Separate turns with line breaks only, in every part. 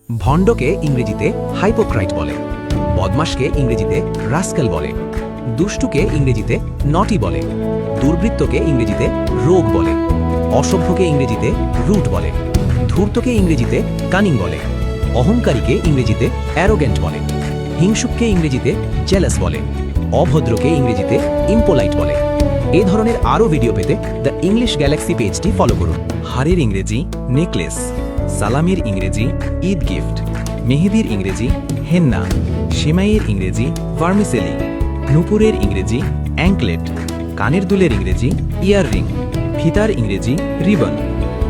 ভণ্ডকে ইংরেজিতে হাইপোক্রাইট বলে। বদমাশকে ইংরেজিতে রাস্কেল বলে। দুষ্টুকে ইংরেজিতে নটি বলে। দুর্বৃত্তকে ইংরেজিতে রোগ বলে। অসভ্যকে ইংরেজিতে রুট বলে। ধূর্তকে ইংরেজিতে কানিং বলে। অহংকারীকে ইংরেজিতে অ্যারোগেন্ট বলে। হিংসুককে ইংরেজিতে জেলাস বলে। অভদ্রকে ইংরেজিতে ইম্পোলাইট বলে। এ ধরনের আরও ভিডিও পেতে দ্য ইংলিশ গ্যালাক্সি পেজটি ফলো করুন। হারের ইংরেজি নেকলেস, সালামির ইংরেজি ঈদ গিফট, মেহেদির ইংরেজি হেন্না, সেমাইয়ের ইংরেজি ভার্মিসেলি, নুপুরের ইংরেজি অ্যাঙ্কলেট, কানের দুলের ইংরেজি ইয়াররিং, ফিতার ইংরেজি রিবন,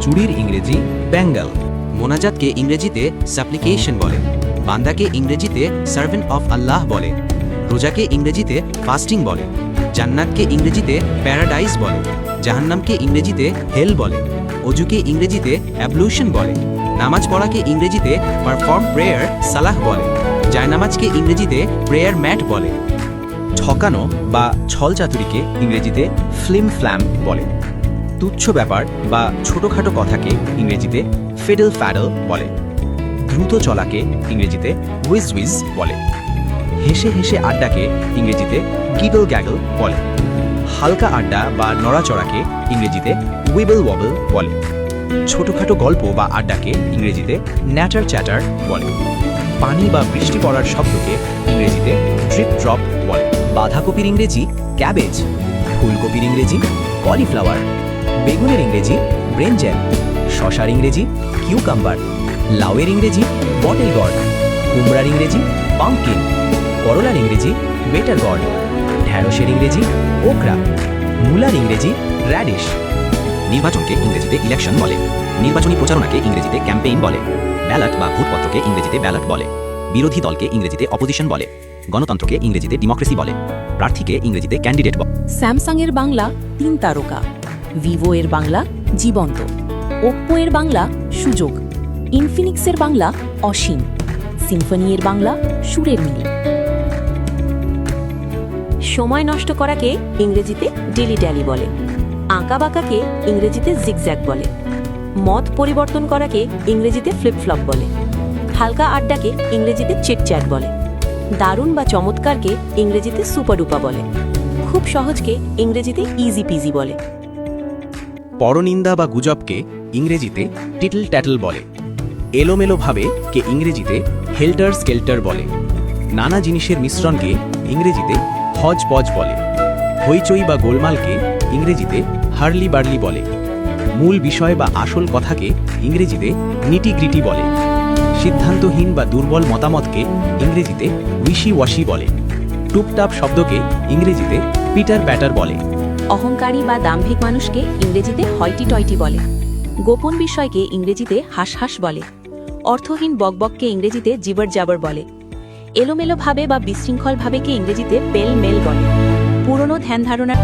চুড়ির ইংরেজি ব্যাঙ্গল।
মোনাজাতকে ইংরেজিতে সাপ্লিকেশন বলে। বান্দাকে ইংরেজিতে সার্ভেন্ট অফ আল্লাহ বলে। রোজাকে ইংরেজিতে ফাস্টিং বলে। জান্নাতকে ইংরেজিতে প্যারাডাইস বলে। জাহান্নামকে ইংরেজিতে হেল বলে। অজুকে ইংরেজিতে অ্যাবলুশন বলে। নামাজ পড়াকে ইংরেজিতে পারফর্ম প্রেয়ার সালাহ বলে। জায়নামাজকে ইংরেজিতে প্রেয়ার ম্যাট বলে।
ঠকানো বা ছলচাতুরিকে ইংরেজিতে ফ্লিম ফ্ল্যাম বলে। তুচ্ছ ব্যাপার বা ছোটখাটো কথাকে ইংরেজিতে ফিডল ফ্যাডল বলে। দ্রুত চলাকে ইংরেজিতে উইজ উইজ বলে। হেসে হেসে আড্ডাকে ইংরেজিতে গিগল গ্যাগল বলে। হালকা আড্ডা বা নড়াচড়াকে ইংরেজিতে উইবল ওয়াবল বলে। ছোটখাটো গল্প বা আড্ডাকে ইংরেজিতে ন্যাটার চ্যাটার বলে। পানি বা বৃষ্টি পড়ার শব্দকে ইংরেজিতে ড্রিপ ড্রপ বলে। বাঁধাকপির ইংরেজি ক্যাবেজ, ফুলকপির ইংরেজি কলিফ্লাওয়ার, বেগুনের ইংরেজি ব্রেনজেল, শশার ইংরেজি কিউকাম্বার, লাউয়ের ইংরেজি বটেল গড, কুমড়ার ইংরেজি পাম্পকিন, করলার ইংরেজি বেটার গড, ঢ্যাঁড়সের ইংরেজি ওকরা, মূলার ইংরেজি র্যাডিশ।
নির্বাচনকে ইংরেজিতে ইলেকশন বলে। নির্বাচনী প্রচারণাকে ইংরেজিতে ক্যাম্পেইন বলে। ব্যালট বা ভোটপত্রকে ইংরেজিতে ব্যালট বলে। বিরোধী দলকে ইংরেজিতে অপোজিশন বলে। গণতন্ত্রকে ইংরেজিতে ডেমোক্রেসি বলে। প্রার্থীকে ইংরেজিতে ক্যান্ডিডেট বলে।
স্যামসাং এর বাংলা 3 তারকা, ভিভো এর বাংলা জীবন্ত, ওপ্পো এর বাংলা সুযোগ, ইনফিনিক্সের বাংলা অসীম, সিম্ফনি এর বাংলা সুরের মিলি। সময় নষ্ট করাকে ইংরেজিতে ডিলি ড্যালি বলে। আঁকা বাঁকাকে ইংরেজিতে জিগজ্যাগ বলে। মত পরিবর্তন করাকে ইংরেজিতে ফ্লিপফ্লপ বলে। হালকা আড্ডাকে ইংরেজিতে চিটচ্যাট বলে। দারুণ বা চমৎকারকে ইংরেজিতে সুপারডুপা বলে। খুব সহজকে ইংরেজিতে ইজি পিজি বলে।
পরনিন্দা বা গুজবকে ইংরেজিতে টিটল ট্যাটল বলে। এলোমেলোভাবে কে ইংরেজিতে হেল্টার স্কেল্টার বলে। নানা জিনিসের মিশ্রণকে ইংরেজিতে হজ পজ বলে। হইচই বা গোলমালকে ইংরেজিতে হার্লি বার্লি বলে। মূল বিষয় বা আসল কথাকে ইংরেজিতে নিটিগ্রিটি বলে। সিদ্ধান্তহীন বা দুর্বল মতামতকে ইংরেজিতে উইশি ওয়াশি বলে। টুপটাপ শব্দকে ইংরেজিতে পিটার প্যাটার বলে।
অহংকারী বা দাম্ভিক মানুষকে ইংরেজিতে হয়টি টয়টি বলে। গোপন বিষয়কে ইংরেজিতে হাসহাস বলে। অর্থহীন বকবককে ইংরেজিতে জিবর জাবর বলে। এলোমেলোভাবে বা বিশৃঙ্খলভাবেকে ইংরেজিতে পেল মেল বলে। পুরনো ধ্যান ধারণার